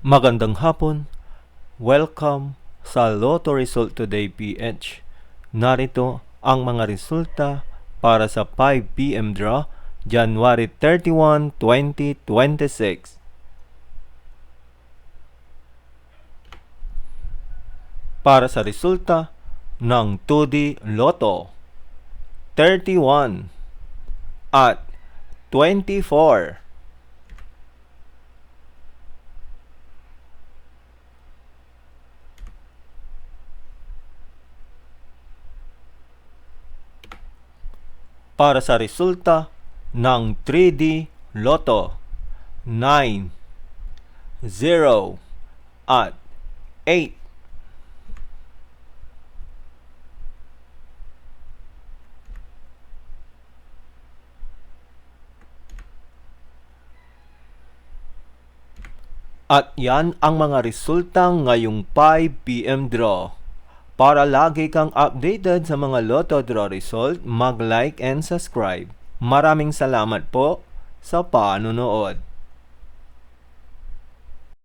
Magandang hapon. Welcome sa Lotto Result Today PH. Narito ang mga resulta para sa 5 PM draw January 31, 2026. Para sa resulta ng 2D Lotto, 31 at 24. Para sa resulta ng 3D Lotto, 9, 0 at 8. At yan ang mga resulta ngayong 5 PM draw. Para lagi kang updated sa mga Lotto draw result, mag-like and subscribe. Maraming salamat po sa panonood.